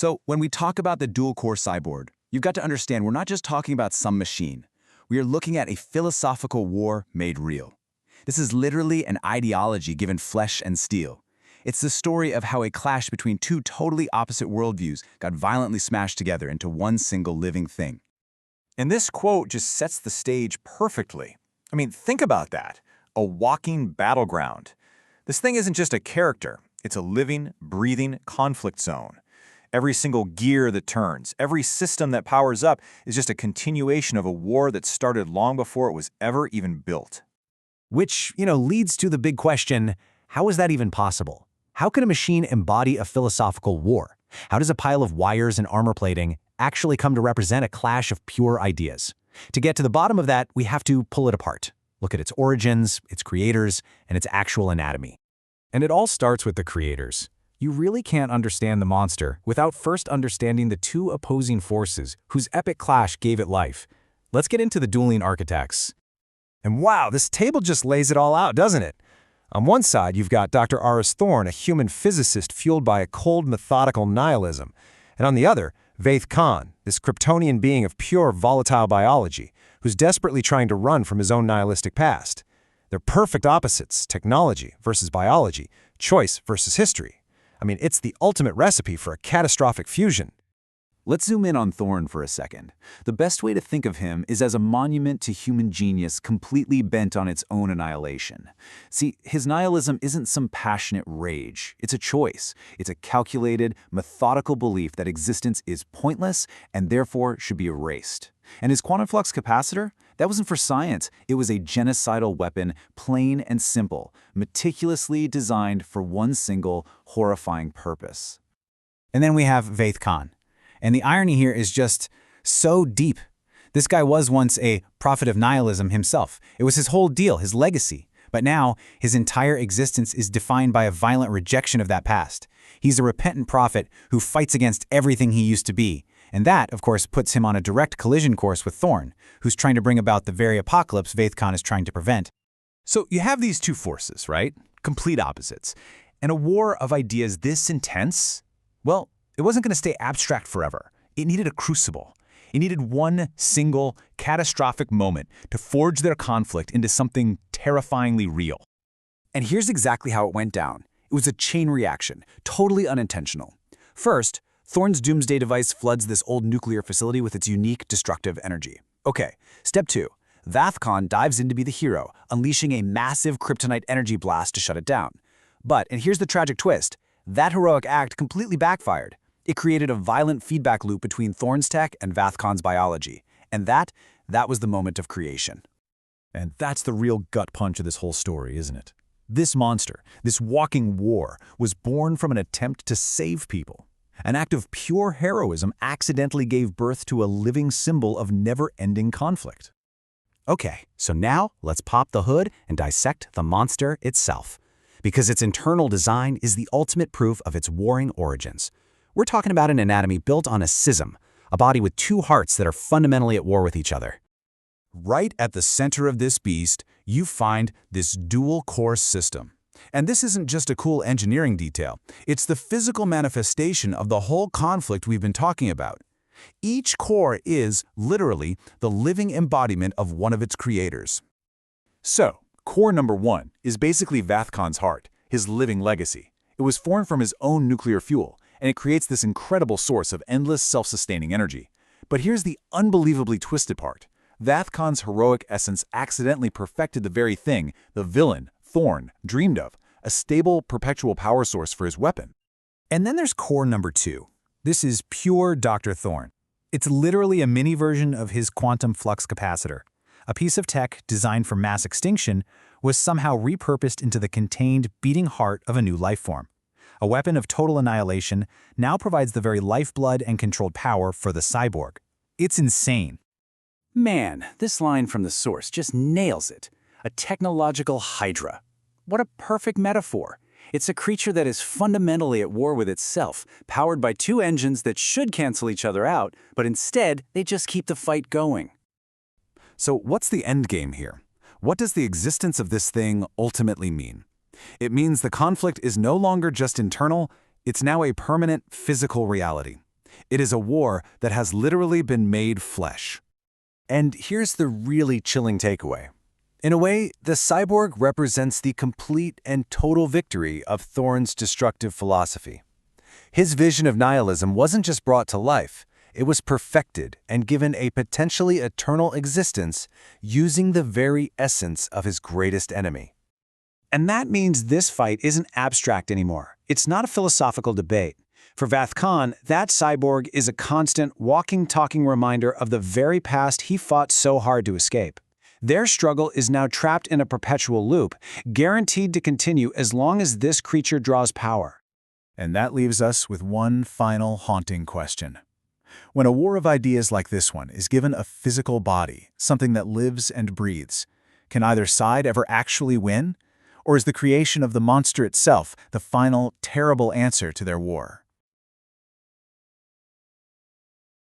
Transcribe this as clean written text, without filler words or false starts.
So when we talk about the dual-core cyborg, you've got to understand we're not just talking about some machine. We are looking at a philosophical war made real. This is literally an ideology given flesh and steel. It's the story of how a clash between two totally opposite worldviews got violently smashed together into one single living thing. And this quote just sets the stage perfectly. I mean, think about that. A walking battleground. This thing isn't just a character. It's a living, breathing conflict zone. Every single gear that turns, every system that powers up is just a continuation of a war that started long before it was ever even built. Which, leads to the big question, how is that even possible? How can a machine embody a philosophical war? How does a pile of wires and armor plating actually come to represent a clash of pure ideas? To get to the bottom of that, we have to pull it apart. Look at its origins, its creators, and its actual anatomy. And it all starts with the creators. You really can't understand the monster without first understanding the two opposing forces whose epic clash gave it life. Let's get into the dueling architects. And wow, this table just lays it all out, doesn't it? On one side, you've got Dr. Aris Thorne, a human physicist fueled by a cold, methodical nihilism. And on the other, Vaith Khan, this Kryptonian being of pure, volatile biology, who's desperately trying to run from his own nihilistic past. They're perfect opposites, technology versus biology, choice versus history. I mean, it's the ultimate recipe for a catastrophic fusion. Let's zoom in on Thorne for a second. The best way to think of him is as a monument to human genius completely bent on its own annihilation. See, his nihilism isn't some passionate rage. It's a choice. It's a calculated, methodical belief that existence is pointless and therefore should be erased. And his quantum flux capacitor? That wasn't for science. It was a genocidal weapon, plain and simple, meticulously designed for one single, horrifying purpose. And then we have Vaith Khan. And the irony here is just so deep. This guy was once a prophet of nihilism himself. It was his whole deal, his legacy. But now, his entire existence is defined by a violent rejection of that past. He's a repentant prophet who fights against everything he used to be. And that, of course, puts him on a direct collision course with Thorne, who's trying to bring about the very apocalypse Vaith Khan is trying to prevent. So you have these two forces, right? Complete opposites. And a war of ideas this intense? Well, it wasn't going to stay abstract forever. It needed a crucible. It needed one single, catastrophic moment to forge their conflict into something terrifyingly real. And here's exactly how it went down. It was a chain reaction, totally unintentional. First, Thorne's doomsday device floods this old nuclear facility with its unique destructive energy. Okay, step 2. Vaith Khan dives in to be the hero, unleashing a massive kryptonite energy blast to shut it down. But, and here's the tragic twist, that heroic act completely backfired. It created a violent feedback loop between Thorne's tech and Vaith Khan's biology. And that was the moment of creation. And that's the real gut punch of this whole story, isn't it? This monster, this walking war, was born from an attempt to save people. An act of pure heroism accidentally gave birth to a living symbol of never-ending conflict. Okay, so now let's pop the hood and dissect the monster itself. Because its internal design is the ultimate proof of its warring origins. We're talking about an anatomy built on a schism, a body with two hearts that are fundamentally at war with each other. Right at the center of this beast, you find this dual-core system. And this isn't just a cool engineering detail. It's the physical manifestation of the whole conflict we've been talking about. Each core is, literally, the living embodiment of one of its creators. So, core number 1 is basically Vaith Khan's heart, his living legacy. It was formed from his own nuclear fuel, and it creates this incredible source of endless self-sustaining energy. But here's the unbelievably twisted part. Vaith Khan's heroic essence accidentally perfected the very thing the villain, Thorne, dreamed of, a stable, perpetual power source for his weapon. And then there's core number 2. This is pure Dr. Thorne. It's literally a mini version of his quantum flux capacitor. A piece of tech designed for mass extinction was somehow repurposed into the contained, beating heart of a new life form. A weapon of total annihilation now provides the very lifeblood and controlled power for the cyborg. It's insane. Man, this line from the source just nails it. A technological hydra. What a perfect metaphor. It's a creature that is fundamentally at war with itself, powered by two engines that should cancel each other out, but instead, they just keep the fight going. So what's the end game here? What does the existence of this thing ultimately mean? It means the conflict is no longer just internal, it's now a permanent physical reality. It is a war that has literally been made flesh. And here's the really chilling takeaway. In a way, the cyborg represents the complete and total victory of Thorne's destructive philosophy. His vision of nihilism wasn't just brought to life, it was perfected and given a potentially eternal existence using the very essence of his greatest enemy. And that means this fight isn't abstract anymore. It's not a philosophical debate. For Vaith Khan, that cyborg is a constant, walking, talking reminder of the very past he fought so hard to escape. Their struggle is now trapped in a perpetual loop, guaranteed to continue as long as this creature draws power. And that leaves us with one final haunting question. When a war of ideas like this one is given a physical body, something that lives and breathes, can either side ever actually win? Or is the creation of the monster itself the final, terrible answer to their war?